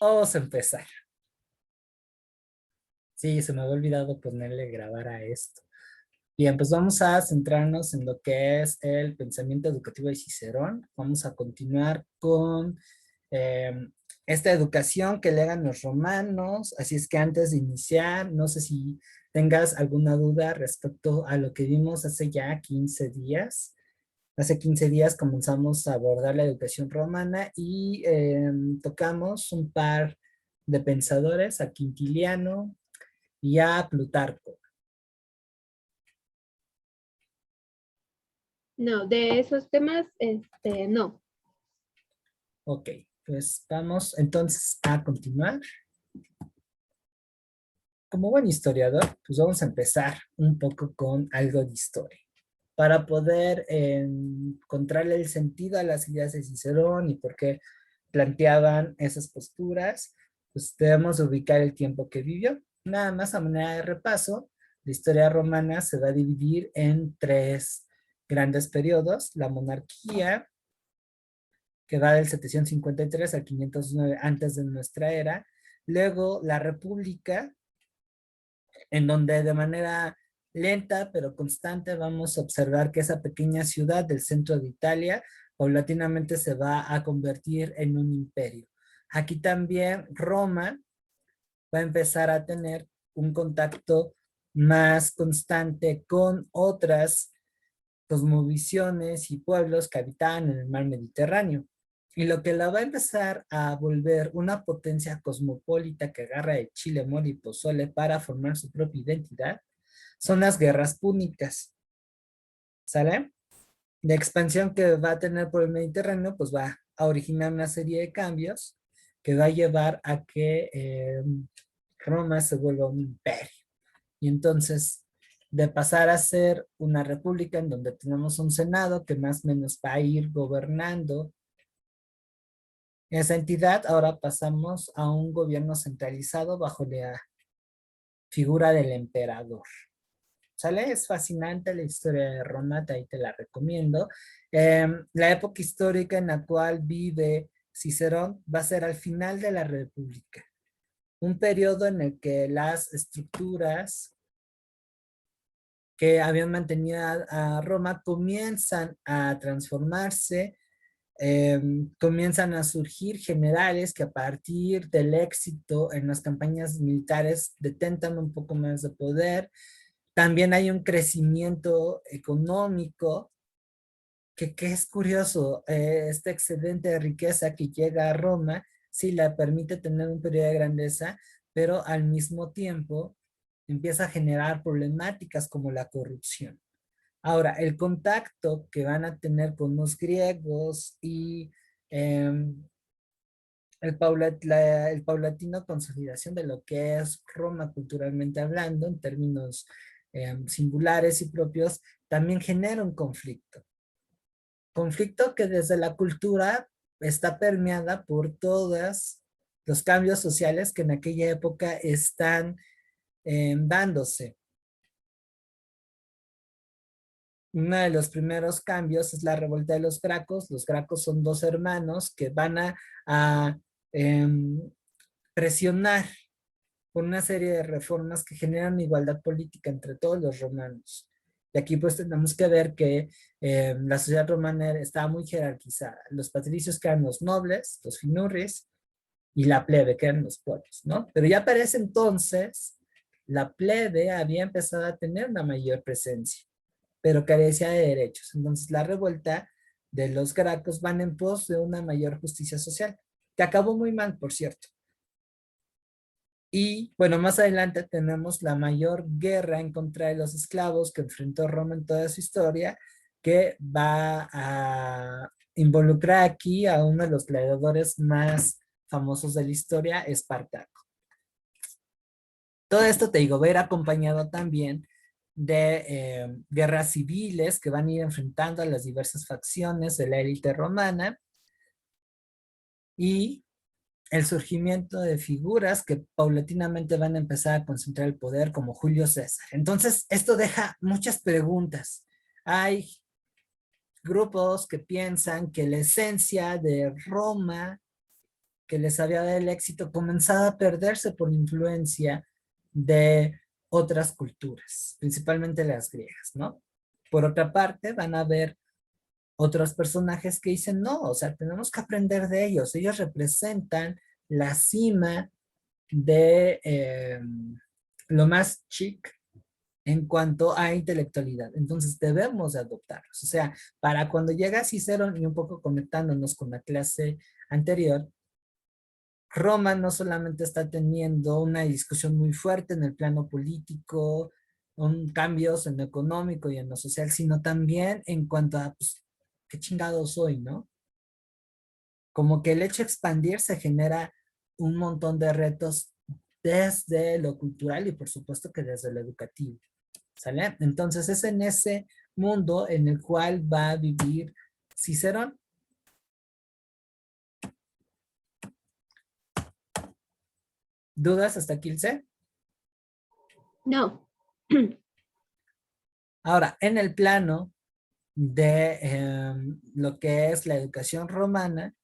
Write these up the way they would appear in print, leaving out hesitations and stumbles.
Vamos a empezar. Sí, se me había olvidado ponerle grabar a esto. Bien, pues vamos a centrarnos en lo que es el pensamiento educativo de Cicerón. Vamos a continuar con eh, esta educación que legan los romanos. Así es que antes de iniciar, no sé si tengas alguna duda respecto a lo que vimos hace ya 15 días. Hace 15 días comenzamos a abordar la educación romana y tocamos un par de pensadores, a Quintiliano y a Plutarco. No, de esos temas, no. Ok, pues vamos entonces a continuar. Como buen historiador, pues vamos a empezar un poco con algo de historia para poder encontrarle el sentido a las ideas de Cicerón y por qué planteaban esas posturas, pues debemos ubicar el tiempo que vivió. Nada más a manera de repaso, la historia romana se va a dividir en tres grandes periodos: la monarquía, que va del 753 al 509 antes de nuestra era; luego la república, en donde de manera lenta pero constante vamos a observar que esa pequeña ciudad del centro de Italia paulatinamente se va a convertir en un imperio. Aquí también Roma va a empezar a tener un contacto más constante con otras cosmovisiones y pueblos que habitaban en el mar Mediterráneo. Y lo que la va a empezar a volver una potencia cosmopolita que agarra de chile, mole y pozole para formar su propia identidad son las guerras púnicas. ¿Sale? La expansión que va a tener por el Mediterráneo pues va a originar una serie de cambios que va a llevar a que Roma se vuelva un imperio. Y entonces, de pasar a ser una república en donde tenemos un senado que más o menos va a ir gobernando esa entidad, ahora pasamos a un gobierno centralizado bajo la figura del emperador. ¿Sale? Es fascinante la historia de Roma, ahí te la recomiendo. La época histórica en la cual vive Cicerón va a ser al final de la República, un periodo en el que las estructuras que habían mantenido a Roma comienzan a transformarse, comienzan a surgir generales que a partir del éxito en las campañas militares detentan un poco más de poder. También hay un crecimiento económico que es curioso, este excedente de riqueza que llega a Roma, sí le permite tener un periodo de grandeza, pero al mismo tiempo empieza a generar problemáticas como la corrupción. Ahora, el contacto que van a tener con los griegos y eh, el paulatino consolidación de lo que es Roma culturalmente hablando, en términos singulares y propios, también genera un conflicto. Conflicto que desde la cultura está permeada por todos los cambios sociales que en aquella época están dándose. Uno de los primeros cambios es la revuelta de los Gracos. Los Gracos son dos hermanos que van a presionar por una serie de reformas que generan igualdad política entre todos los romanos. Y aquí pues tenemos que ver que la sociedad romana estaba muy jerarquizada. Los patricios que eran los nobles, los finurris, y la plebe que eran los pueblos, ¿no? Pero ya para ese entonces, la plebe había empezado a tener una mayor presencia, pero carecía de derechos. Entonces la revuelta de los gracos van en pos de una mayor justicia social, que acabó muy mal, por cierto. Y bueno, más adelante tenemos la mayor guerra en contra de los esclavos que enfrentó Roma en toda su historia, que va a involucrar aquí a uno de los gladiadores más famosos de la historia, Espartaco. Todo esto, te digo, va a ir acompañado también de guerras civiles que van a ir enfrentando a las diversas facciones de la élite romana y el surgimiento de figuras que paulatinamente van a empezar a concentrar el poder, como Julio César. Entonces, esto deja muchas preguntas. Hay grupos que piensan que la esencia de Roma, que les había dado el éxito comenzaba a perderse por influencia de otras culturas, principalmente las griegas, ¿no? Por otra parte, van a haber otros personajes que dicen, no, o sea, tenemos que aprender de ellos. Ellos representan la cima de lo más chic en cuanto a intelectualidad. Entonces debemos de adoptarlos. O sea, para cuando llega Cicerón y un poco conectándonos con la clase anterior, Roma no solamente está teniendo una discusión muy fuerte en el plano político, cambios en lo económico y en lo social, sino también en cuanto a, pues, qué chingado soy, ¿no? Como que el hecho de expandirse genera un montón de retos desde lo cultural y por supuesto que desde lo educativo, ¿sale? Entonces es en ese mundo en el cual va a vivir Cicerón. ¿Dudas hasta aquí, Ilse? No. Ahora, en el plano de lo que es la educación romana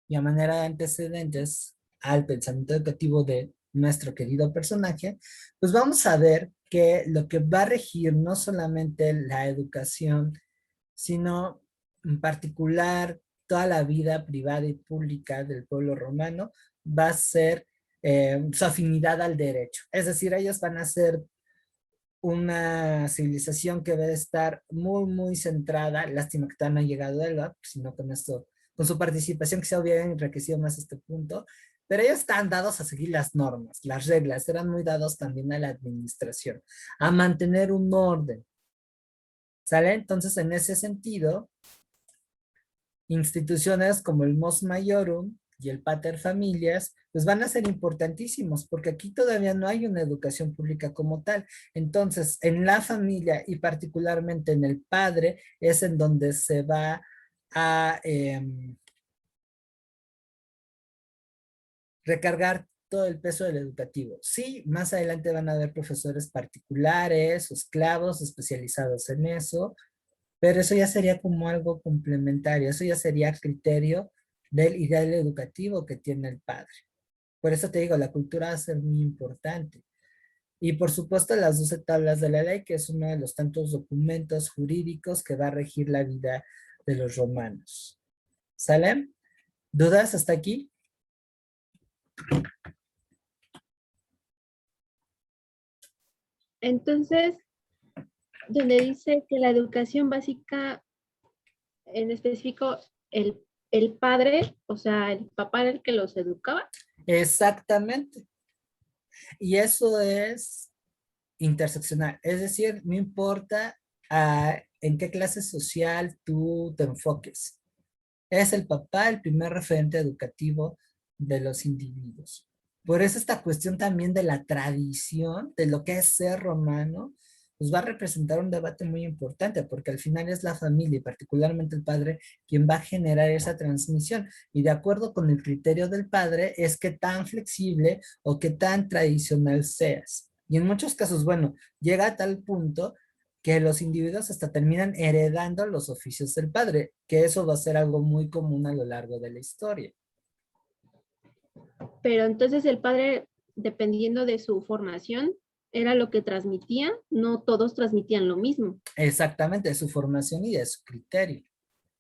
y a manera de antecedentes al pensamiento educativo de nuestro querido personaje, pues vamos a ver que lo que va a regir no solamente la educación, sino en particular toda la vida privada y pública del pueblo romano, va a ser su afinidad al derecho. Es decir, ellos van a ser una civilización que debe estar muy, muy centrada. Lástima que todavía no ha llegado Elba, sino con esto, con su participación que se hubiera enriquecido más este punto. Pero ellos están dados a seguir las normas, las reglas, eran muy dados también a la administración, a mantener un orden. ¿Sale? Entonces, en ese sentido, instituciones como el Mos Maiorum y el Pater Familias, pues van a ser importantísimos, porque aquí todavía no hay una educación pública como tal. Entonces, en la familia y particularmente en el padre, es en donde se va a recargar todo el peso del educativo. Sí, más adelante van a haber profesores particulares o esclavos especializados en eso, pero eso ya sería como algo complementario, eso ya sería criterio del ideal educativo que tiene el padre. Por eso te digo, la cultura va a ser muy importante. Y por supuesto las 12 tablas de la ley, que es uno de los tantos documentos jurídicos que va a regir la vida de los romanos. ¿Sale? ¿Dudas hasta aquí? Entonces, donde dice que la educación básica, en específico, el padre, o sea, el papá era el que los educaba. Exactamente. Y eso es interseccional. Es decir, no importa en qué clase social tú te enfoques. Es el papá el primer referente educativo de los individuos. Por eso esta cuestión también de la tradición, de lo que es ser romano, pues va a representar un debate muy importante, porque al final es la familia y particularmente el padre quien va a generar esa transmisión. Y de acuerdo con el criterio del padre, es que tan flexible o que tan tradicional seas. Y en muchos casos, bueno, llega a tal punto que los individuos hasta terminan heredando los oficios del padre, que eso va a ser algo muy común a lo largo de la historia. Pero entonces el padre, dependiendo de su formación, era lo que transmitía, no todos transmitían lo mismo. Exactamente, de su formación y de su criterio.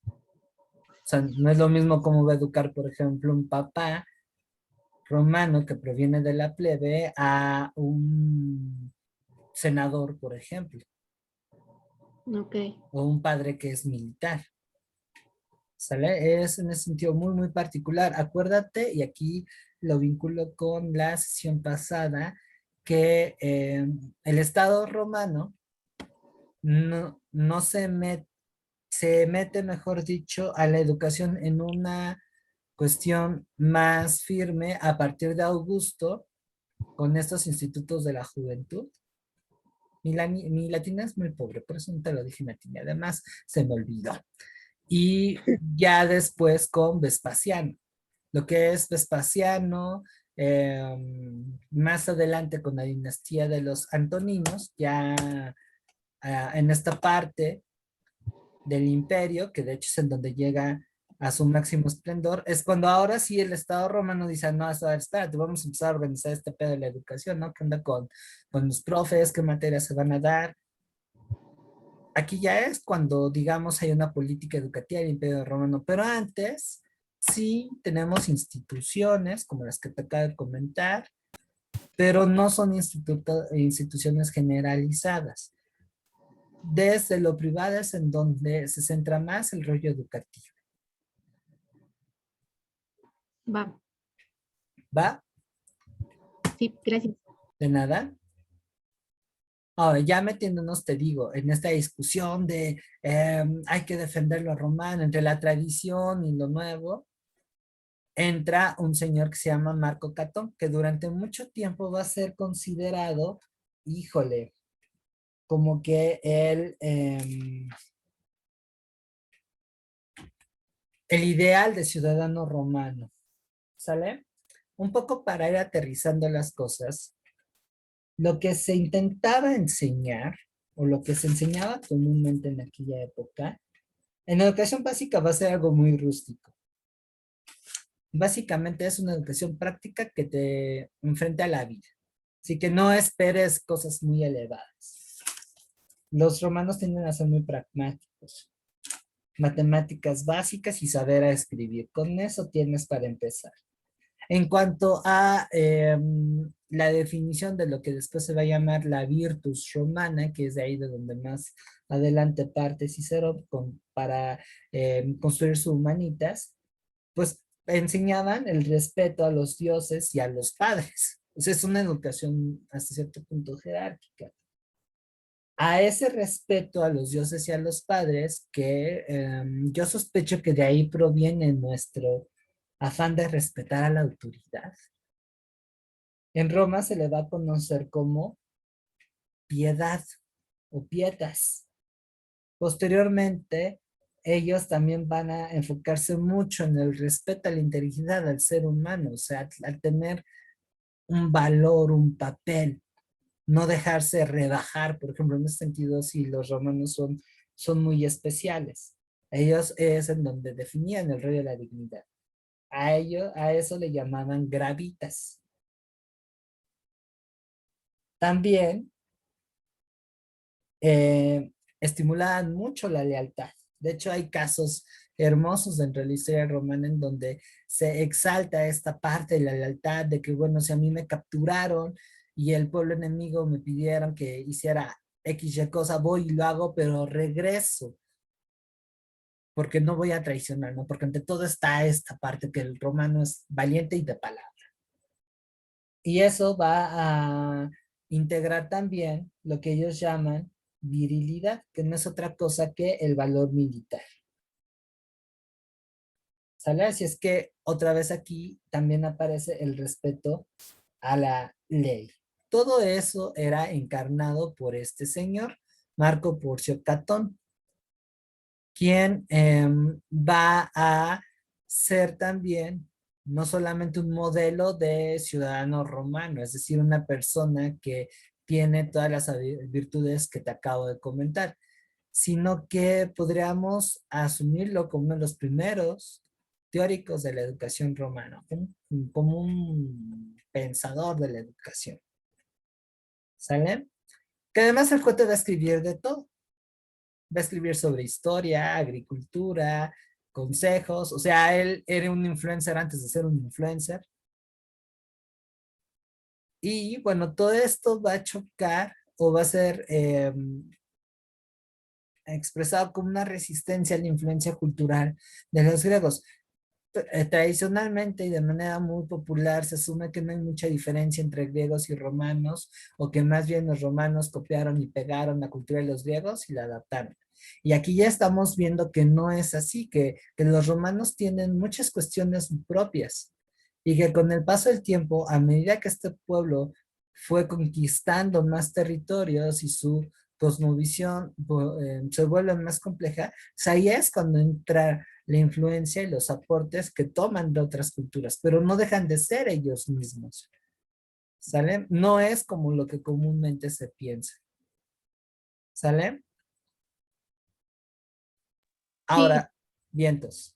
O sea, no es lo mismo cómo va a educar, por ejemplo, un papá romano que proviene de la plebe a un senador, por ejemplo, Ok. o un padre que es militar. ¿Sale? Es en ese sentido muy, muy particular. Acuérdate, y aquí lo vinculo con la sesión pasada, que el Estado romano no se mete, mejor dicho, a la educación en una cuestión más firme a partir de Augusto con estos institutos de la juventud. Mi latina es muy pobre, por eso no te lo dije en latín. Además, se me olvidó. Y ya después con Vespasiano. Lo que es Vespasiano, más adelante con la dinastía de los Antoninos, ya en esta parte del imperio, que de hecho es en donde llega a su máximo esplendor, es cuando ahora sí el Estado romano dice, no, espérate, vamos a empezar a organizar este pedo de la educación, ¿no? ¿Qué onda con los profes? ¿Qué materias se van a dar? Aquí ya es cuando, digamos, hay una política educativa del Imperio Romano, pero antes sí tenemos instituciones como las que te acabo de comentar, pero no son instituciones generalizadas. Desde lo privado es en donde se centra más el rollo educativo. Va, ¿Va? sí, gracias. De nada. Ahora, ya metiéndonos, te digo, en esta discusión de hay que defender lo romano entre la tradición y lo nuevo, entra un señor que se llama Marco Catón, que durante mucho tiempo va a ser considerado, híjole, como que el ideal de ciudadano romano, ¿sale? Un poco para ir aterrizando las cosas, lo que se intentaba enseñar, o lo que se enseñaba comúnmente en aquella época, en educación básica va a ser algo muy rústico. Básicamente es una educación práctica que te enfrenta a la vida. Así que no esperes cosas muy elevadas. Los romanos tienden a ser muy pragmáticos. Matemáticas básicas y saber a escribir. Con eso tienes para empezar. En cuanto a la definición de lo que después se va a llamar la virtus romana, que es de ahí de donde más adelante parte Cicero para construir sus humanitas, pues enseñaban el respeto a los dioses y a los padres. O sea, es una educación hasta cierto punto jerárquica. A ese respeto a los dioses y a los padres, que yo sospecho que de ahí proviene nuestro afán de respetar a la autoridad. En Roma se le va a conocer como piedad o pietas. Posteriormente, ellos también van a enfocarse mucho en el respeto a la integridad al ser humano, o sea, al tener un valor, un papel, no dejarse rebajar, por ejemplo, en este sentido, si los romanos son muy especiales. Ellos es en donde definían el rey de la dignidad. A eso le llamaban gravitas. También estimulaban mucho la lealtad. De hecho, hay casos hermosos dentro de la historia romana en donde se exalta esta parte de la lealtad, de que, bueno, si a mí me capturaron y el pueblo enemigo me pidieron que hiciera X y cosa, voy y lo hago, pero regreso, porque no voy a traicionar, ¿no? Porque ante todo está esta parte que el romano es valiente y de palabra. Y eso va a integrar también lo que ellos llaman virilidad, que no es otra cosa que el valor militar. ¿Sale? Así es que otra vez aquí también aparece el respeto a la ley. Todo eso era encarnado por este señor, Marco Porcio Catón, quien va a ser también no solamente un modelo de ciudadano romano, es decir, una persona que tiene todas las virtudes que te acabo de comentar, sino que podríamos asumirlo como uno de los primeros teóricos de la educación romana, como un pensador de la educación. ¿Sale? Que además el cuate va a escribir de todo. Va a escribir sobre historia, agricultura, consejos. O sea, él era un influencer antes de ser un influencer. Y bueno, todo esto va a chocar o va a ser expresado como una resistencia a la influencia cultural de los griegos. Tradicionalmente y de manera muy popular se asume que no hay mucha diferencia entre griegos y romanos, o que más bien los romanos copiaron y pegaron la cultura de los griegos y la adaptaron. Y aquí ya estamos viendo que no es así, que los romanos tienen muchas cuestiones propias y que con el paso del tiempo, a medida que este pueblo fue conquistando más territorios y su cosmovisión se vuelve más compleja, pues ahí es cuando entra la influencia y los aportes que toman de otras culturas, pero no dejan de ser ellos mismos. ¿Sale? No es como lo que comúnmente se piensa. ¿Sale? Sí, Ahora, vientos.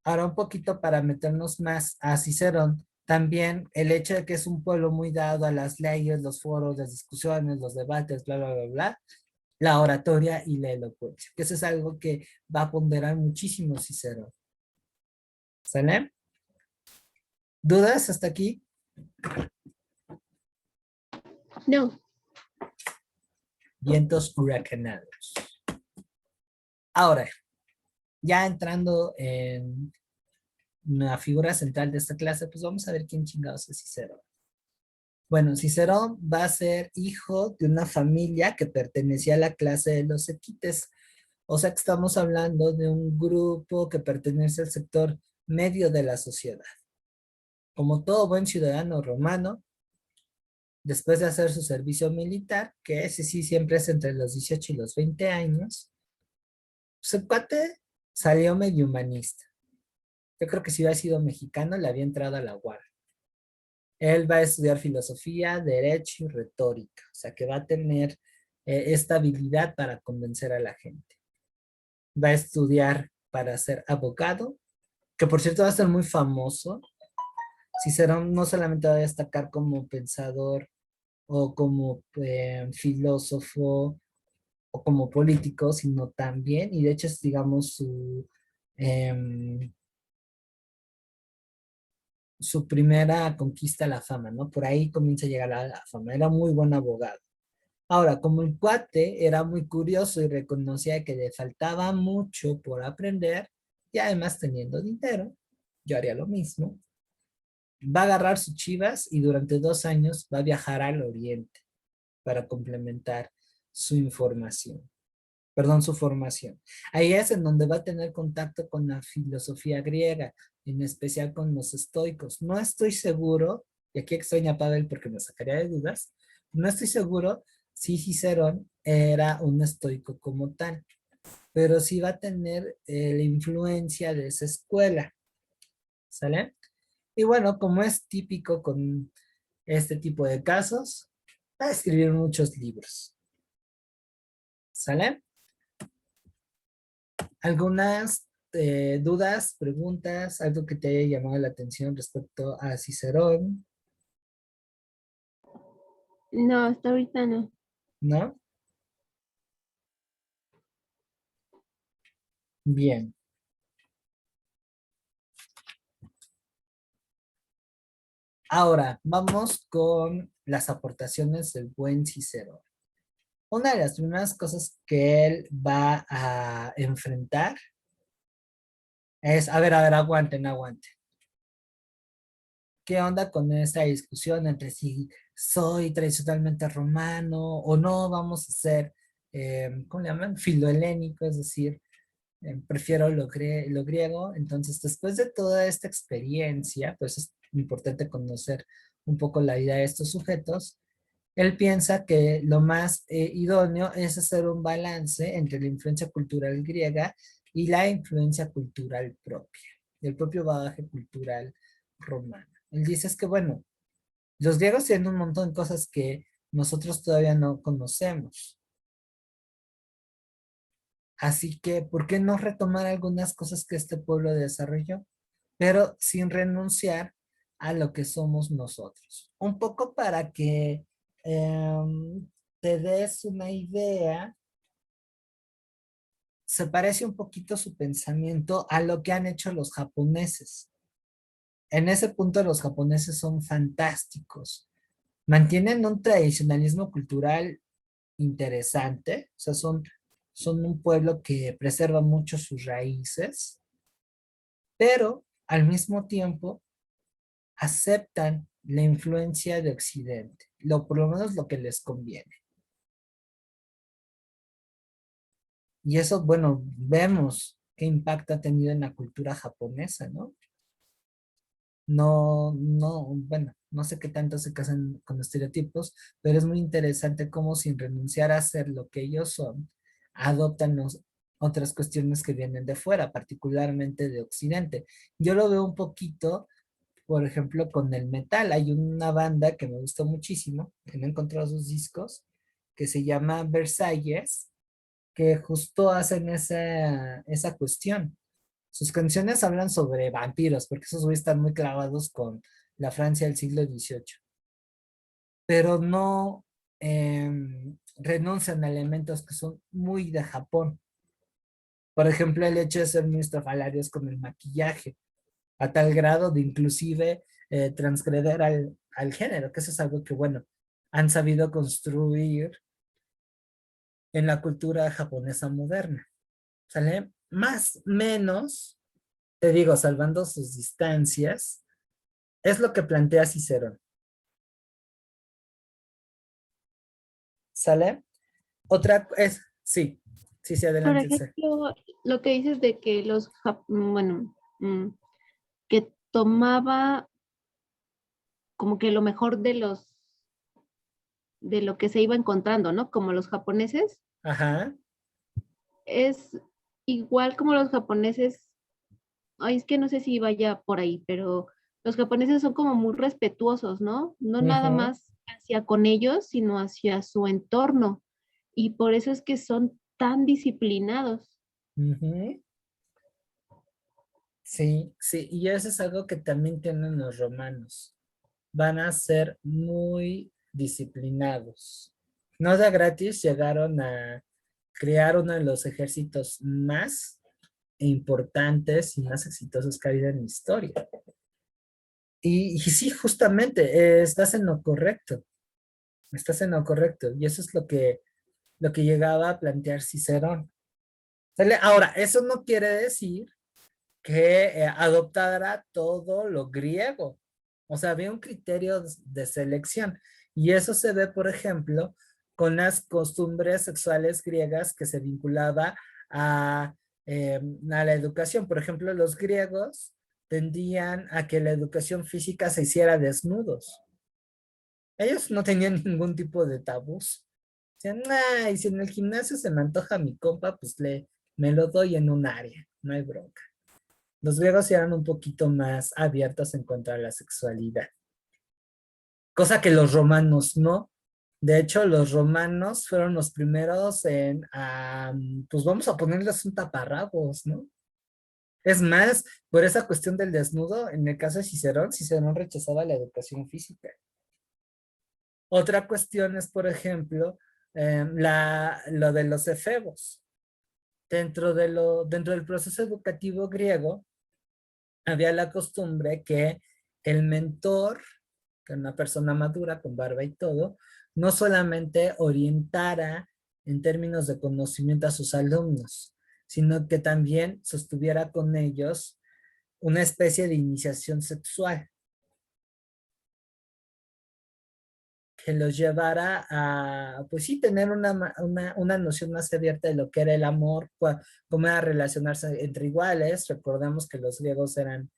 Ahora un poquito para meternos más a Cicerón, también el hecho de que es un pueblo muy dado a las leyes, los foros, las discusiones, los debates, bla, bla, bla, bla, la oratoria y la elocuencia, que eso es algo que va a ponderar muchísimo Cicerón. ¿Sale? ¿Dudas hasta aquí? No. Vientos huracanados. Ahora, ya entrando en una figura central de esta clase, pues vamos a ver quién chingados es Cicerón. Bueno, Cicerón va a ser hijo de una familia que pertenecía a la clase de los equites. O sea que estamos hablando de un grupo que pertenece al sector medio de la sociedad. Como todo buen ciudadano romano, después de hacer su servicio militar, que ese sí siempre es entre los 18 y los 20 años, su cuate salió medio humanista. Yo creo que si hubiera sido mexicano, le había entrado a la UAR. Él va a estudiar filosofía, derecho y retórica, o sea que va a tener esta habilidad para convencer a la gente. Va a estudiar para ser abogado, que por cierto va a ser muy famoso. Cicerón no solamente va a destacar como pensador o como filósofo o como político, sino también, y de hecho es, digamos, su primera conquista a la fama, ¿no? Por ahí comienza a llegar a la fama. Era muy buen abogado. Ahora, como el cuate era muy curioso y reconocía que le faltaba mucho por aprender, y además teniendo dinero, yo haría lo mismo, va a agarrar sus chivas y durante 2 años va a viajar al oriente para complementar su información, perdón, su formación. Ahí es en donde va a tener contacto con la filosofía griega, en especial con los estoicos. No estoy seguro, y aquí extraña a Pavel porque me sacaría de dudas, no estoy seguro si Cicerón era un estoico como tal, pero sí va a tener la influencia de esa escuela, ¿sale? Y bueno, como es típico con este tipo de casos, va a escribir muchos libros, ¿sale? ¿Algunas dudas, preguntas, algo que te haya llamado la atención respecto a Cicerón? No, hasta ahorita no. ¿No? Bien. Ahora, vamos con las aportaciones del buen Cicerón. Una de las primeras cosas que él va a enfrentar es, a ver, aguanten, aguanten. ¿Qué onda con esta discusión entre si soy tradicionalmente romano o no? Vamos a ser, ¿cómo le llaman? Filohelénico, es decir, prefiero lo griego. Entonces, después de toda esta experiencia, pues es importante conocer un poco la vida de estos sujetos. Él piensa que lo más idóneo es hacer un balance entre la influencia cultural griega y la influencia cultural propia, el propio bagaje cultural romano. Él dice es que, bueno, los griegos tienen un montón de cosas que nosotros todavía no conocemos. Así que, ¿por qué no retomar algunas cosas que este pueblo desarrolló? Pero sin renunciar a lo que somos nosotros. Un poco para que te des una idea, se parece un poquito su pensamiento a lo que han hecho los japoneses. En ese punto los japoneses son fantásticos. Mantienen un tradicionalismo cultural interesante, o sea, son un pueblo que preserva mucho sus raíces, pero al mismo tiempo aceptan la influencia de Occidente, por lo menos lo que les conviene. Y eso, bueno, vemos qué impacto ha tenido en la cultura japonesa, ¿no? No, no, bueno, no sé qué tanto se casan con estereotipos, pero es muy interesante cómo sin renunciar a ser lo que ellos son, adoptan otras cuestiones que vienen de fuera, particularmente de Occidente. Yo lo veo un poquito, por ejemplo, con el metal. Hay una banda que me gustó muchísimo, que no he encontrado sus discos, que se llama Versalles, que justo hacen esa cuestión. Sus canciones hablan sobre vampiros, porque esos güeyes están muy clavados con la Francia del siglo XVIII, pero no renuncian a elementos que son muy de Japón. Por ejemplo, el hecho de ser muy estrafalarios con el maquillaje, a tal grado de inclusive transgreder al género, que eso es algo que, bueno, han sabido construir en la cultura japonesa moderna. ¿Sale? Más o menos, te digo, salvando sus distancias, es lo que plantea Cicerón. ¿Sale? Otra es, sí, sí, sí, Por adelante. Sí. ejemplo, lo que dices de que bueno, que tomaba como que lo mejor de lo que se iba encontrando, ¿no? Como los japoneses, Ajá. es igual como los japoneses, ay, es que no sé si vaya por ahí, pero los japoneses son como muy respetuosos, ¿no? No nada Ujú, más hacia con ellos, sino hacia su entorno. Y por eso es que son tan disciplinados. ujú. Sí, sí, y eso es algo que también tienen los romanos. Van a ser muy disciplinados. No de gratis llegaron a crear uno de los ejércitos más importantes y más exitosos que ha habido en la historia. Y sí, justamente, estás en lo correcto, estás en lo correcto. Y eso es lo que llegaba a plantear Cicerón. ¿Sale? Ahora, eso no quiere decir que adoptara todo lo griego. O sea, había un criterio de selección. Y eso se ve, por ejemplo, con las costumbres sexuales griegas que se vinculaba a, a la educación. Por ejemplo, los griegos tendían a que la educación física se hiciera desnudos. Ellos no tenían ningún tipo de tabús. Decían, ay, si en el gimnasio se me antoja mi compa, pues me lo doy en un área, no hay bronca. Los griegos eran un poquito más abiertos en cuanto a la sexualidad, cosa que los romanos no. De hecho, los romanos fueron los primeros en, pues vamos a ponerles un taparrabos, ¿no? Es más, por esa cuestión del desnudo, en el caso de Cicerón, Cicerón rechazaba la educación física. Otra cuestión es, por ejemplo, lo de los efebos. Dentro del proceso educativo griego, había la costumbre que el mentor, que era una persona madura con barba y todo, no solamente orientara en términos de conocimiento a sus alumnos, sino que también sostuviera con ellos una especie de iniciación sexual que los llevara a, pues sí, tener una noción más abierta de lo que era el amor, cómo era relacionarse entre iguales. Recordemos que los griegos eran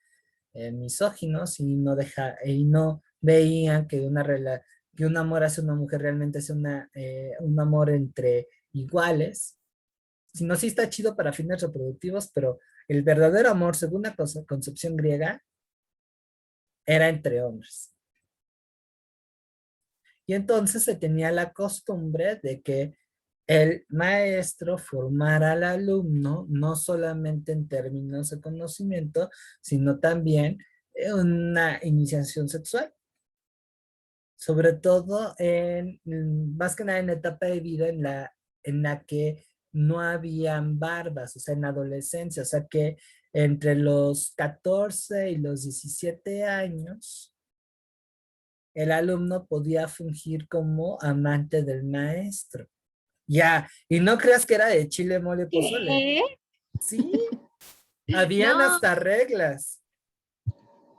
misóginos y no veían que que un amor hacia una mujer realmente es un amor entre iguales. Si no, sí está chido para fines reproductivos, pero el verdadero amor, según la concepción griega, era entre hombres. Y entonces se tenía la costumbre de que el maestro formara al alumno no solamente en términos de conocimiento, sino también una iniciación sexual, sobre todo más que nada en la etapa de vida en la que no habían barbas, o sea, en la adolescencia, o sea que entre los 14 y los 17 años, el alumno podía fungir como amante del maestro. Ya, y no creas que era de chile, mole, pozole. ¿Qué? Sí, habían No, hasta reglas.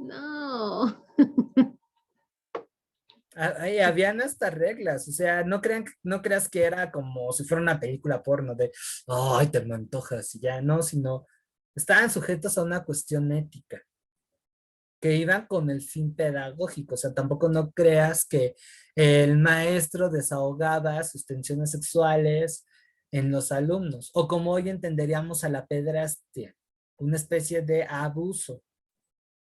no. Ahí habían hasta reglas, o sea, no creas que era como si fuera una película porno de, ay, te me antojas y ya, no, sino estaban sujetos a una cuestión ética, que iban con el fin pedagógico, o sea, tampoco no creas que el maestro desahogaba sus tensiones sexuales en los alumnos, o como hoy entenderíamos a la pedrastia, una especie de abuso,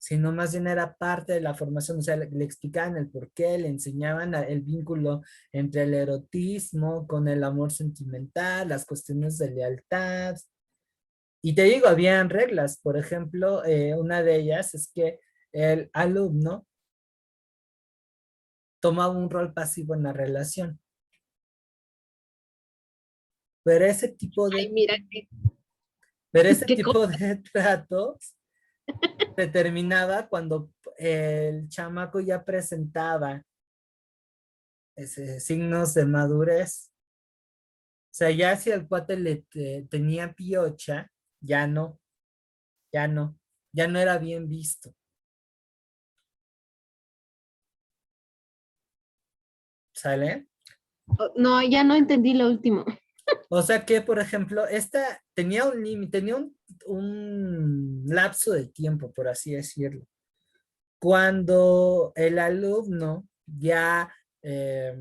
sino más bien era parte de la formación, o sea, le explicaban el porqué, le enseñaban el vínculo entre el erotismo con el amor sentimental, las cuestiones de lealtad, Y te digo, habían reglas. Por ejemplo, una de ellas es que el alumno tomaba un rol pasivo en la relación. Pero ese tipo Ay, de, mira, qué, pero ese qué tipo cosa. de tratos se terminaba cuando el chamaco ya presentaba signos de madurez. O sea, ya si el cuate tenía piocha, ya no, ya no, ya no era bien visto. ¿Sale? No, ya no entendí lo último. O sea que, por ejemplo, esta tenía un límite, tenía un lapso de tiempo, por así decirlo. Cuando el alumno ya eh,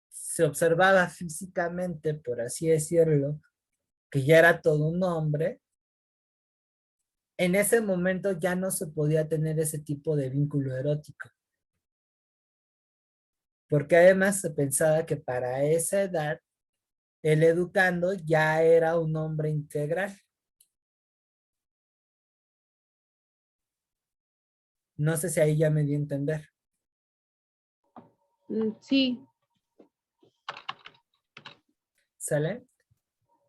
se observaba físicamente, por así decirlo, que ya era todo un hombre, en ese momento ya no se podía tener ese tipo de vínculo erótico, porque además se pensaba que para esa edad el educando ya era un hombre integral. No sé si ahí ya me di a entender. Sí, ¿Sale?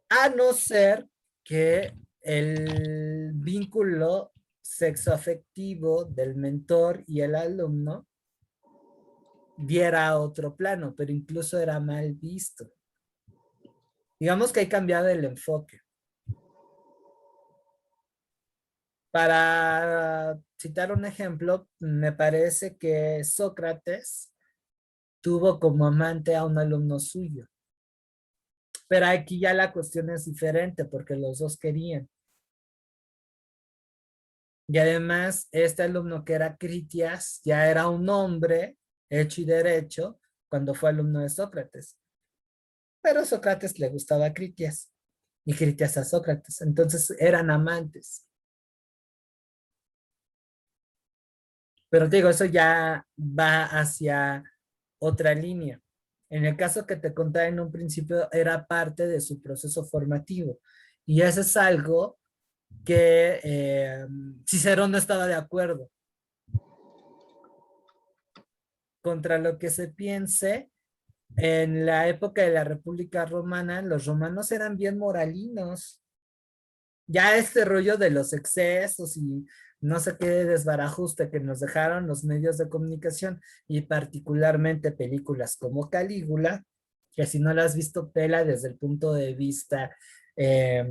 A no ser que el vínculo sexoafectivo del mentor y el alumno diera otro plano, pero incluso era mal visto. Digamos que hay cambiado el enfoque. Para citar un ejemplo, me parece que Sócrates tuvo como amante a un alumno suyo, pero aquí ya la cuestión es diferente porque los dos querían. Y además, este alumno que era Critias ya era un hombre hecho y derecho cuando fue alumno de Sócrates. Pero Sócrates le gustaba a Critias y Critias a Sócrates. Entonces eran amantes. Pero te digo, eso ya va hacia otra línea. En el caso que te contaba en un principio, era parte de su proceso formativo. Y eso es algo que Cicerón no estaba de acuerdo. Contra lo que se piense, en la época de la República Romana, los romanos eran bien moralinos. Ya este rollo de los excesos y no sé qué desbarajuste que nos dejaron los medios de comunicación y particularmente películas como Calígula, que si no la has visto, pela desde el punto de vista eh,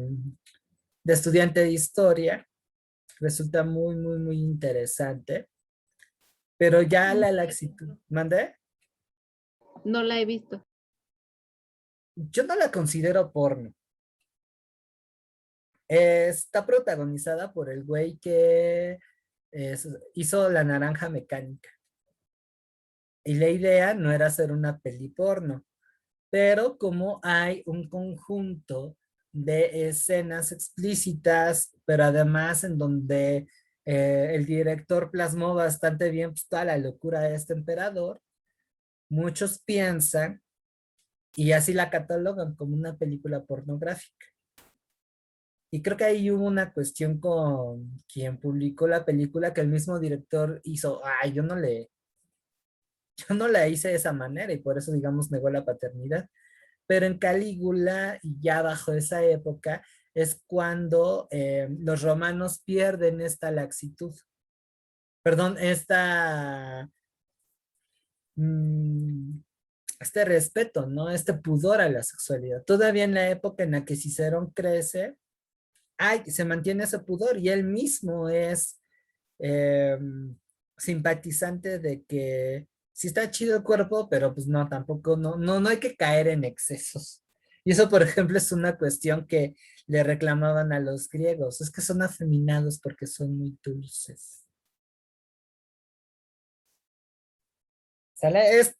de estudiante de historia, resulta muy, muy, muy interesante, pero ya no la la he laxitud, visto. ¿mandé? No la he visto. Yo no la considero porno. Está protagonizada por el güey que hizo La Naranja Mecánica. Y la idea no era hacer una peli porno, pero como hay un conjunto de escenas explícitas, pero además en donde el director plasmó bastante bien pues, toda la locura de este emperador, muchos piensan y así la catalogan como una película pornográfica. Y creo que ahí hubo una cuestión con quien publicó la película que el mismo director hizo, ay, yo no la hice de esa manera y por eso, digamos, negó la paternidad. Pero en Calígula, y ya bajo esa época, es cuando los romanos pierden esta laxitud, perdón, mm, este respeto, ¿no? Este pudor a la sexualidad. Todavía en la época en la que Cicerón crece, se mantiene ese pudor y él mismo es eh, simpatizante de que sí está chido el cuerpo, pero pues no, tampoco, no hay que caer en excesos. Y eso, por ejemplo, es una cuestión que le reclamaban a los griegos, es que son afeminados porque son muy dulces. ¿Sale? Es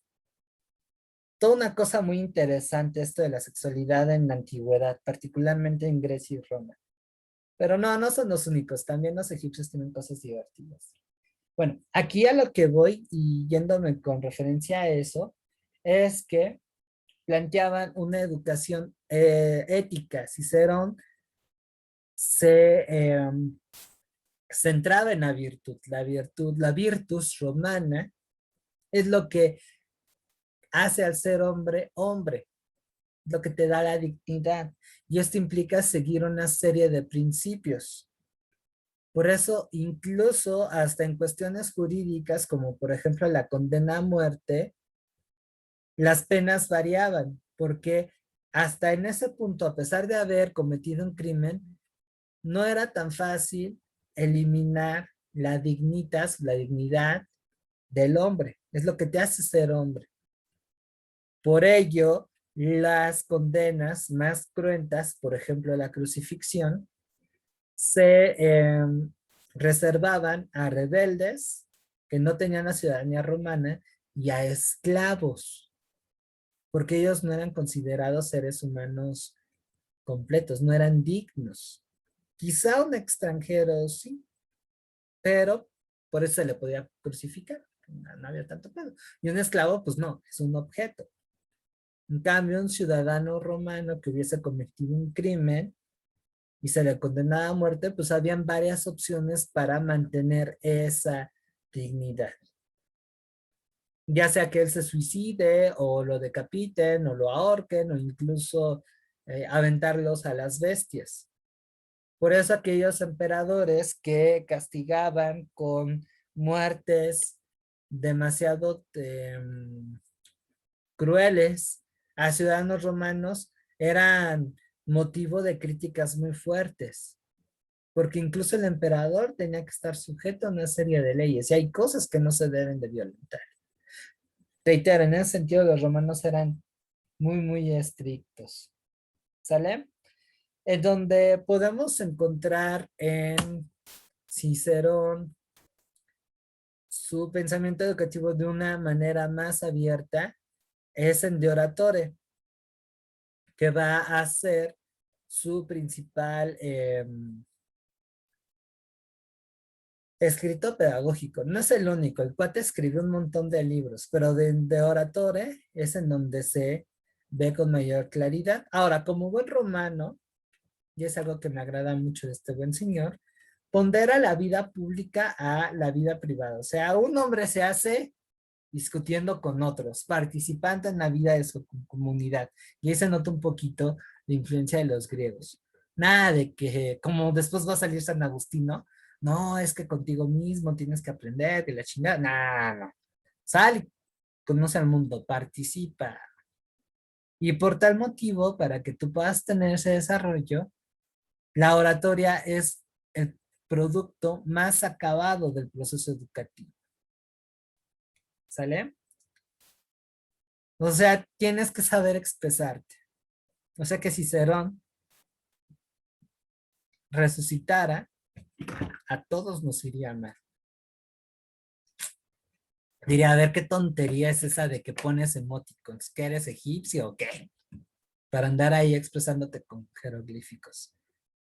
toda una cosa muy interesante esto de la sexualidad en la antigüedad, particularmente en Grecia y Roma. Pero no, no son los únicos, también los egipcios tienen cosas divertidas. Bueno, aquí a lo que voy y yéndome con referencia a eso, es que planteaban una educación ética. Cicerón se centraba en la virtus romana, es lo que hace al ser hombre, hombre, lo que te da la dignidad. Y esto implica seguir una serie de principios. Por eso, incluso hasta en cuestiones jurídicas, como por ejemplo la condena a muerte, las penas variaban, porque hasta en ese punto, a pesar de haber cometido un crimen, no era tan fácil eliminar la dignitas, la dignidad del hombre. Es lo que te hace ser hombre. Por ello, las condenas más cruentas, por ejemplo, la crucifixión, se reservaban a rebeldes que no tenían la ciudadanía romana y a esclavos, porque ellos no eran considerados seres humanos completos, no eran dignos. Quizá un extranjero sí, pero por eso se le podía crucificar, no había tanto pedo. Y un esclavo, pues no, es un objeto. En cambio, un ciudadano romano que hubiese cometido un crimen y se le condenaba a muerte, pues habían varias opciones para mantener esa dignidad. Ya sea que él se suicide o lo decapiten o lo ahorquen o incluso aventarlos a las bestias. Por eso aquellos emperadores que castigaban con muertes demasiado crueles a ciudadanos romanos eran motivo de críticas muy fuertes, porque incluso el emperador tenía que estar sujeto a una serie de leyes y hay cosas que no se deben de violentar. Reitero, en ese sentido los romanos eran muy, muy estrictos. ¿Sale? En donde podemos encontrar en Cicerón su pensamiento educativo de una manera más abierta es en De Oratore, que va a ser su principal escrito pedagógico. No es el único, el cuate escribió un montón de libros, pero de Oratore es en donde se ve con mayor claridad. Ahora, como buen romano, y es algo que me agrada mucho de este buen señor, pondera la vida pública a la vida privada. O sea, un hombre se hace discutiendo con otros, participando en la vida de su comunidad. Y ahí se nota un poquito la influencia de los griegos. Nada de que, como después va a salir San Agustino, no, es que contigo mismo tienes que aprender, que la chingada, no, no. Sal, conoce al mundo, participa. Y por tal motivo, para que tú puedas tener ese desarrollo, la oratoria es el producto más acabado del proceso educativo. ¿Sale? O sea, tienes que saber expresarte. O sea que si Cicerón resucitara, a todos nos iría mal. Diría, a ver qué tontería es esa de que pones emoticons, ¿que eres egipcio o qué? Para andar ahí expresándote con jeroglíficos.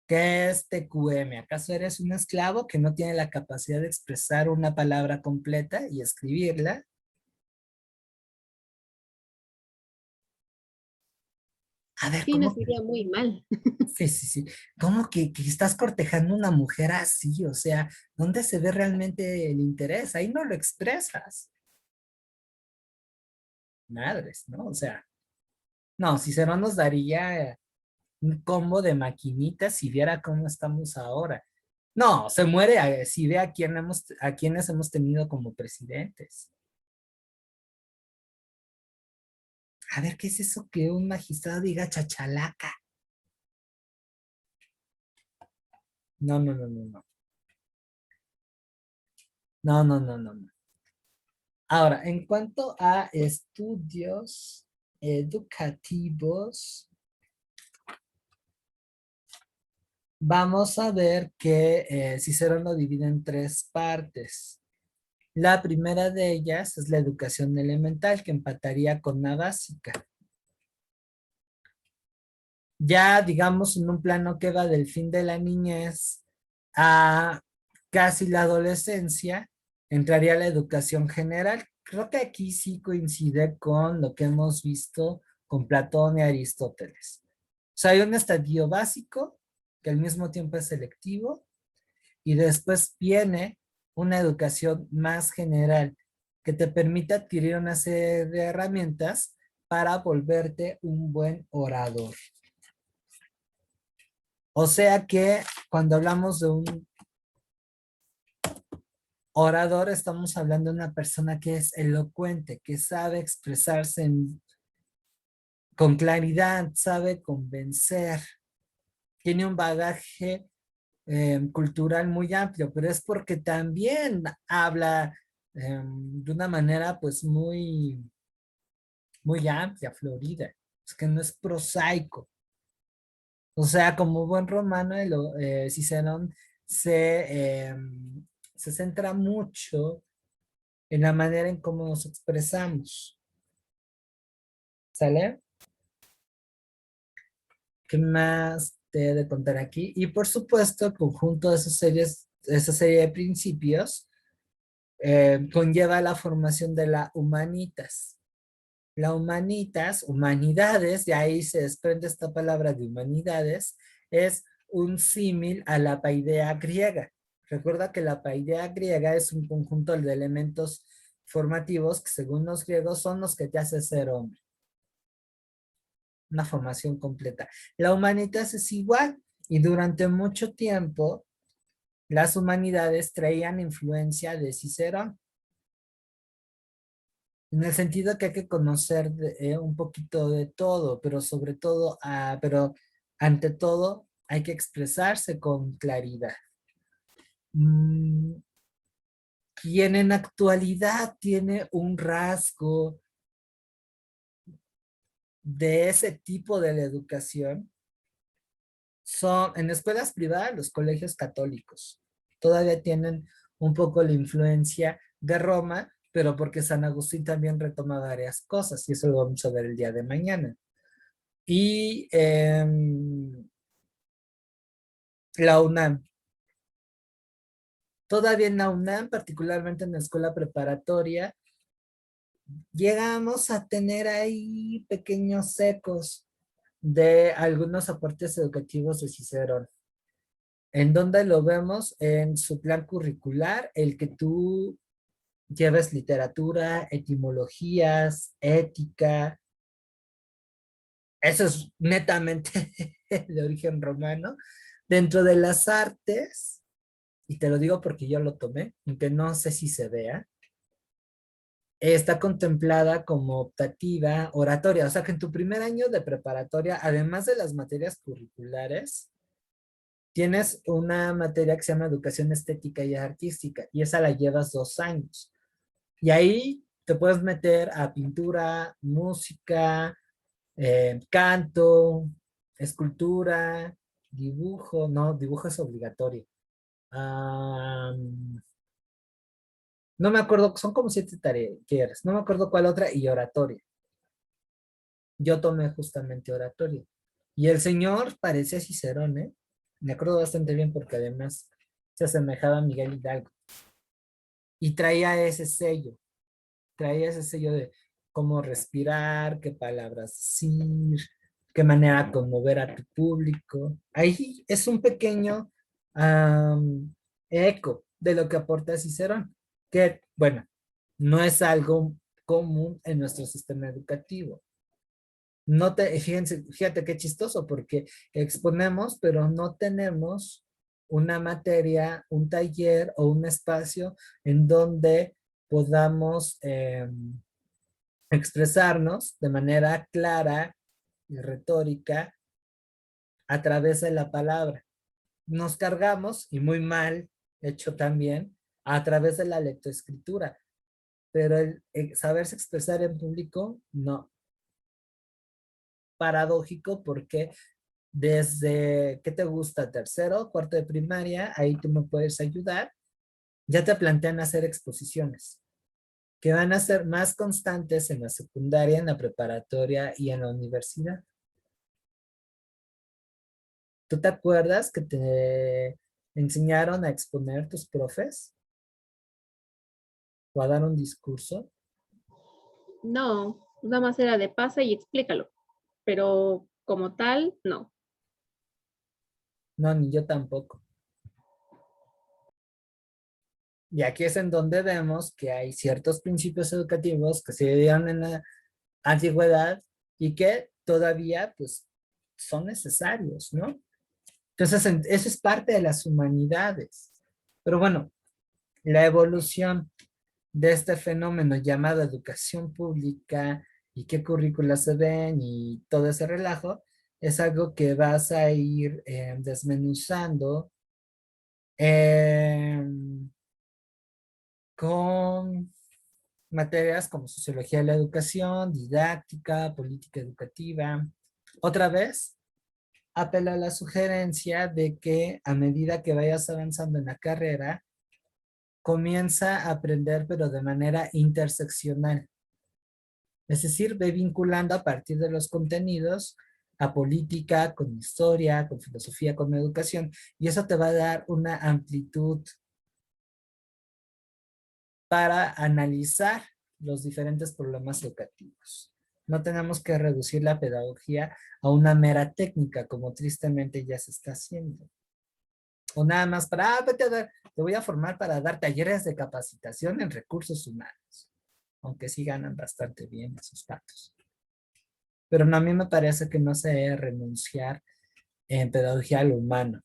¿Qué es TQM? ¿Acaso eres un esclavo que no tiene la capacidad de expresar una palabra completa y escribirla? A ver, Sí, nos ¿cómo? iría muy mal. Sí, sí, sí. ¿Cómo que estás cortejando a una mujer así? O sea, ¿dónde se ve realmente el interés? Ahí no lo expresas. Madres, ¿no? O sea, no, Cicerón nos daría un combo de maquinitas si viera cómo estamos ahora. No, se muere si ve a quienes hemos tenido como presidentes. A ver, ¿qué es eso que un magistrado diga chachalaca? No, no, no, no, no. No, no, no, no, no. Ahora, en cuanto a estudios educativos, vamos a ver que Cicerón lo divide en tres partes. La primera de ellas es la educación elemental, que empataría con la básica. Ya, digamos, en un plano que va del fin de la niñez a casi la adolescencia, entraría la educación general. Creo que aquí sí coincide con lo que hemos visto con Platón y Aristóteles. O sea, hay un estadio básico, que al mismo tiempo es selectivo, y después viene una educación más general que te permite adquirir una serie de herramientas para volverte un buen orador. O sea que cuando hablamos de un orador, estamos hablando de una persona que es elocuente, que sabe expresarse con claridad, sabe convencer, tiene un bagaje cultural muy amplio, pero es porque también habla de una manera pues muy amplia, florida. Es que no es prosaico. O sea, como buen romano, Cicerón se centra mucho en la manera en cómo nos expresamos. ¿Sale? ¿Qué más te he de contar aquí? Y por supuesto, el conjunto de esa serie de principios conlleva la formación de la humanitas. La humanitas, humanidades, de ahí se desprende esta palabra de humanidades, es un símil a la paideia griega. Recuerda que la paideia griega es un conjunto de elementos formativos que según los griegos son los que te hacen ser hombre. Una formación completa. La humanitas es igual y durante mucho tiempo las humanidades traían influencia de Cicerón. En el sentido que hay que conocer un poquito de todo, pero sobre todo, pero ante todo hay que expresarse con claridad. Mm, Quien en actualidad tiene un rasgo de ese tipo de la educación son en escuelas privadas los colegios católicos. Todavía tienen un poco la influencia de Roma, pero porque San Agustín también retoma varias cosas y eso lo vamos a ver el día de mañana. Y la UNAM. Todavía en la UNAM, particularmente en la escuela preparatoria, llegamos a tener ahí pequeños ecos de algunos aportes educativos de Cicerón. ¿En dónde lo vemos? En su plan curricular, el que tú lleves literatura, etimologías, ética. Eso es netamente de origen romano. Dentro de las artes, y te lo digo porque yo lo tomé, aunque no sé si se vea, está contemplada como optativa oratoria. O sea que en tu primer año de preparatoria, además de las materias curriculares, tienes una materia que se llama educación estética y artística, y esa la llevas 2 años. Y ahí te puedes meter a pintura, música, canto, escultura, dibujo, no, dibujo es obligatorio. No me acuerdo, son como 7 tareas, no me acuerdo cuál otra, y oratoria. Yo tomé justamente oratoria. Y el señor parecía Cicerón, ¿eh? Me acuerdo bastante bien porque además se asemejaba a Miguel Hidalgo. Y traía ese sello de cómo respirar, qué palabras decir, qué manera conmover a tu público. Ahí es un pequeño eco de lo que aporta Cicerón, que, bueno, no es algo común en nuestro sistema educativo. Fíjate qué chistoso, porque exponemos, pero no tenemos una materia, un taller o un espacio en donde podamos expresarnos de manera clara y retórica a través de la palabra. Nos cargamos, y muy mal hecho también, a través de la lectoescritura, pero el saberse expresar en público, no. Paradójico porque desde, ¿qué te gusta? Tercero, cuarto de primaria, ahí tú me puedes ayudar. Ya te plantean hacer exposiciones que van a ser más constantes en la secundaria, en la preparatoria y en la universidad. ¿Tú te acuerdas que te enseñaron a exponer tus profes o a dar un discurso? No, nada más era de pasa y explícalo, pero como tal, no. No, ni yo tampoco. Y aquí es en donde vemos que hay ciertos principios educativos que se dieron en la antigüedad y que todavía pues son necesarios, ¿no? Entonces, eso es parte de las humanidades. Pero bueno, la evolución de este fenómeno llamado educación pública y qué currículas se ven y todo ese relajo, es algo que vas a ir desmenuzando eh, con materias como sociología de la educación, didáctica, política educativa. Otra vez, apela a la sugerencia de que a medida que vayas avanzando en la carrera, comienza a aprender pero de manera interseccional. Es decir, ve vinculando a partir de los contenidos a política, con historia, con filosofía, con educación, y eso te va a dar una amplitud para analizar los diferentes problemas educativos. No tenemos que reducir la pedagogía a una mera técnica, como tristemente ya se está haciendo. O nada más para, vete a dar, te voy a formar para dar talleres de capacitación en recursos humanos, aunque sí ganan bastante bien esos patos. Pero no, a mí me parece que no se debe renunciar en pedagogía a lo humano,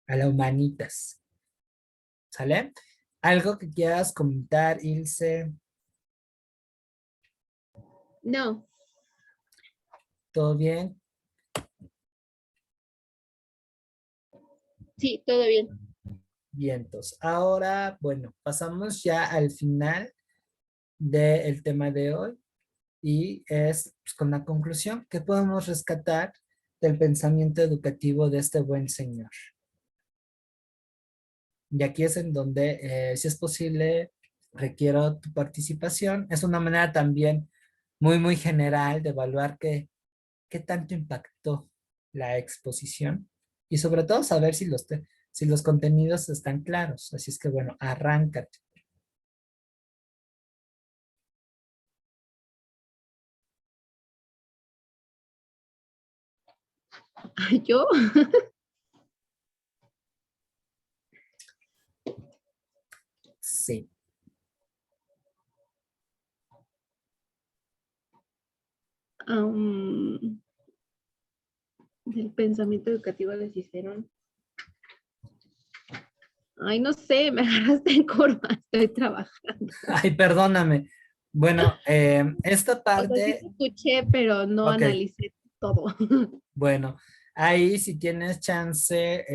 a la humanitas. ¿Sale? ¿Algo que quieras comentar, Ilse? No, ¿Todo bien? sí, todo bien. Vientos. Ahora, bueno, pasamos ya al final del tema de hoy y es pues, con la conclusión que podemos rescatar del pensamiento educativo de este buen señor. Y aquí es en donde, si es posible, requiero tu participación. Es una manera también muy, muy general de evaluar qué tanto impactó la exposición y sobre todo saber si los contenidos están claros. Así es que bueno, arráncate. Yo, Sí. am, del pensamiento educativo de Cicerón. Ay, no sé, me agarraste en curva, estoy trabajando. Ay, perdóname. Bueno, esta O sea, sí parte, te escuché, pero no ok, analicé todo. bueno, ahí si tienes chance,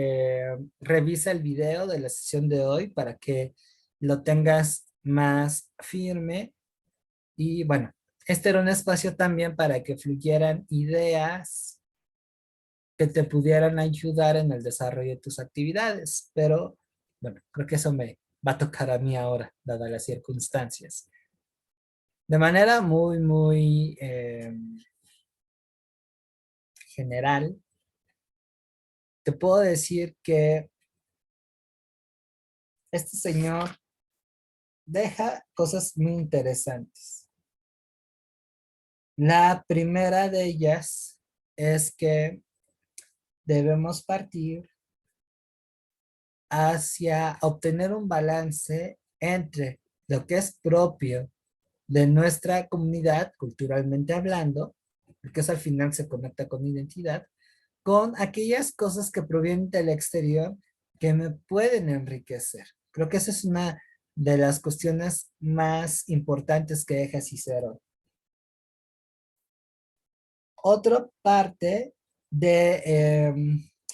revisa el video de la sesión de hoy para que lo tengas más firme. Y bueno, este era un espacio también para que fluyeran ideas que te pudieran ayudar en el desarrollo de tus actividades. Pero bueno, creo que eso me va a tocar a mí ahora, dadas las circunstancias. De manera muy, muy general, te puedo decir que este señor deja cosas muy interesantes. La primera de ellas es que debemos partir hacia obtener un balance entre lo que es propio de nuestra comunidad, culturalmente hablando, porque eso al final se conecta con identidad, con aquellas cosas que provienen del exterior que me pueden enriquecer. Creo que esa es una de las cuestiones más importantes que deja Cicero. Otra parte de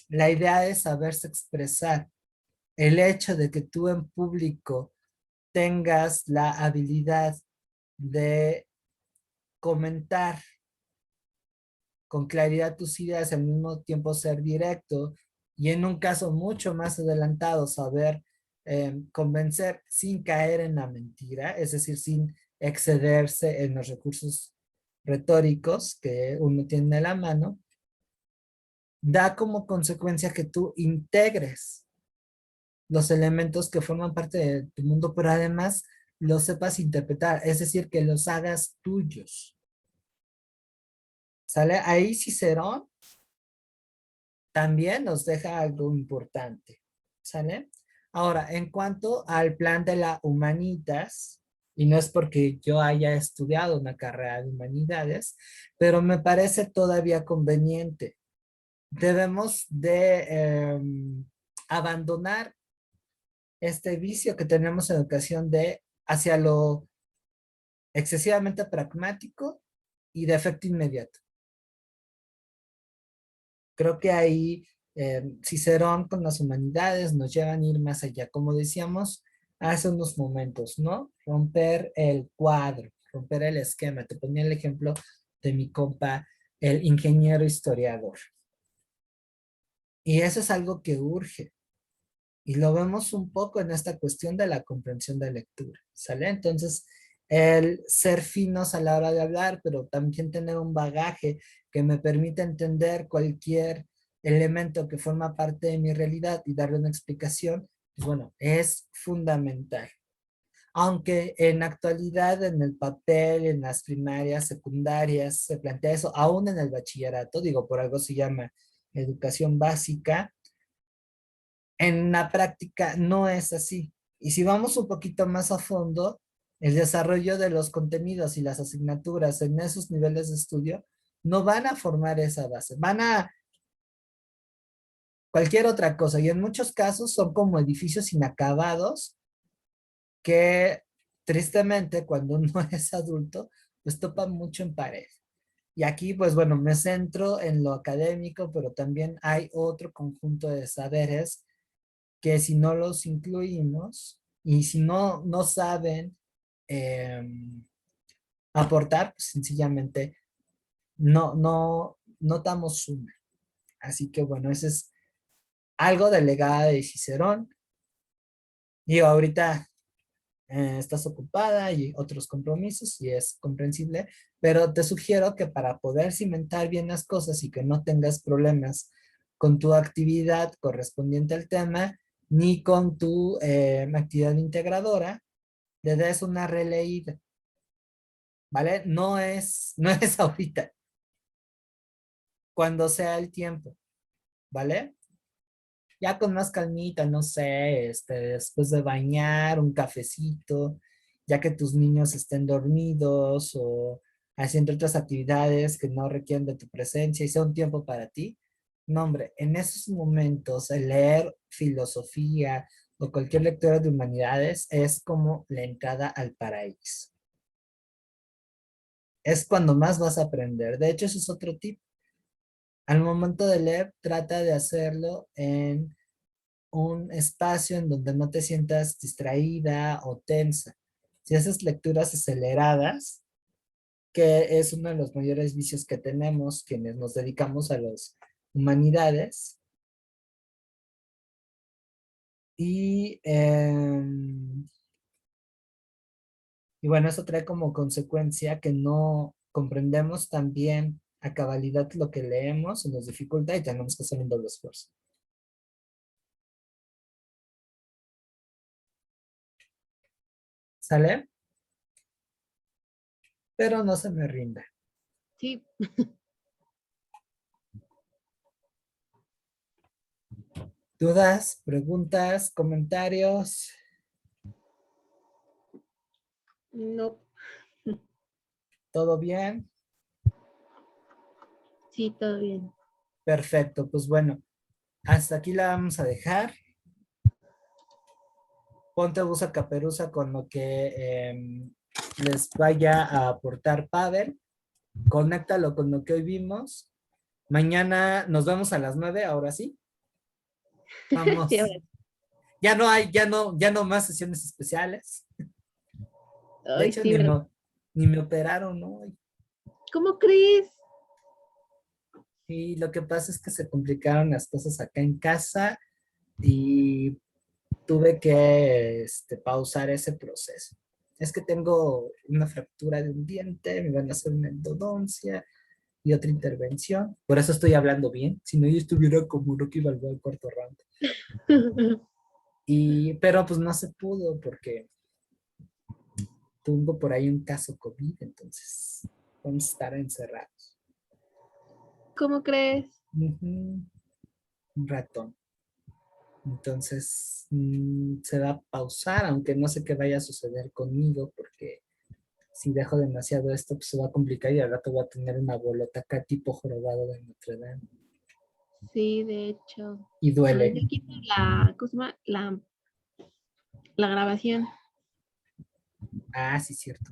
la idea de saberse expresar, el hecho de que tú en público tengas la habilidad de comentar con claridad tus ideas, al mismo tiempo ser directo y en un caso mucho más adelantado saber convencer sin caer en la mentira, es decir, sin excederse en los recursos retóricos que uno tiene a la mano, da como consecuencia que tú integres los elementos que forman parte de tu mundo, pero además los sepas interpretar, es decir, que los hagas tuyos. ¿Sale? Ahí Cicerón también nos deja algo importante, ¿sale? Ahora, en cuanto al plan de la humanitas, y no es porque yo haya estudiado una carrera de humanidades, pero me parece todavía conveniente. Debemos de abandonar este vicio que tenemos en educación de hacia lo excesivamente pragmático y de efecto inmediato. Creo que ahí Cicerón con las humanidades nos llevan a ir más allá, como decíamos hace unos momentos, ¿no? Romper el cuadro, romper el esquema. Te ponía el ejemplo de mi compa, el ingeniero historiador. Y eso es algo que urge. Y lo vemos un poco en esta cuestión de la comprensión de lectura, ¿sale? Entonces, el ser finos a la hora de hablar, pero también tener un bagaje que me permita entender cualquier elemento que forma parte de mi realidad y darle una explicación, pues bueno, es fundamental. Aunque en actualidad en el papel, en las primarias, secundarias, se plantea eso, aún en el bachillerato, digo, por algo se llama educación básica, en la práctica no es así. Y si vamos un poquito más a fondo, el desarrollo de los contenidos y las asignaturas en esos niveles de estudio no van a formar esa base, van a cualquier otra cosa. Y en muchos casos son como edificios inacabados que tristemente cuando uno es adulto, pues topan mucho en pared. Y aquí, pues bueno, me centro en lo académico, pero también hay otro conjunto de saberes que si no los incluimos y si no saben eh, aportar, pues sencillamente no damos suma. Así que bueno, ese es algo del legado de Cicerón. Digo, ahorita estás ocupada y otros compromisos y es comprensible, pero te sugiero que para poder cimentar bien las cosas y que no tengas problemas con tu actividad correspondiente al tema, ni con tu actividad integradora, le des una releída, ¿vale? No es ahorita, cuando sea el tiempo, ¿vale? Ya con más calmita, no sé, después de bañar, un cafecito, ya que tus niños estén dormidos o haciendo otras actividades que no requieren de tu presencia y sea un tiempo para ti. No, hombre, en esos momentos el leer filosofía o cualquier lectura de humanidades es como la entrada al paraíso. Es cuando más vas a aprender. De hecho, eso es otro tip. Al momento de leer, trata de hacerlo en un espacio en donde no te sientas distraída o tensa. Si haces lecturas aceleradas, que es uno de los mayores vicios que tenemos quienes nos dedicamos a las humanidades, y, y bueno, eso trae como consecuencia que no comprendemos también a cabalidad lo que leemos, se nos dificulta y tenemos que hacer un doble esfuerzo. ¿Sale? Pero no se me rinda. Sí, ¿Dudas, preguntas, comentarios? no, ¿Todo bien? sí, todo bien. Perfecto, pues bueno, hasta aquí la vamos a dejar. Ponte busa caperuza con lo que les vaya a aportar Pavel. Conéctalo con lo que hoy vimos. Mañana nos vemos a las 9, ahora sí. Sí, Vamos. ahora. Ya no más sesiones especiales. De Ay, hecho, sí, ¿verdad? ni me operaron hoy. ¿Cómo crees? Y lo que pasa es que se complicaron las cosas acá en casa y tuve que pausar ese proceso. Es que tengo una fractura de un diente, me van a hacer una endodoncia y otra intervención. Por eso estoy hablando bien. Si no, yo estuviera como Rocky Balboa al cuarto round. Pero pues no se pudo porque tuvo por ahí un caso COVID, entonces vamos a estar encerrados. ¿Cómo crees? Ujú. un ratón. Entonces se va a pausar, aunque no sé qué vaya a suceder conmigo, porque si dejo demasiado esto, pues se va a complicar y al rato voy a tener una bolota acá tipo jorobado de Notre Dame. Sí, de hecho. Y Ay, duele. ya quita la, ¿cómo se llama? La grabación. Ah, sí, cierto.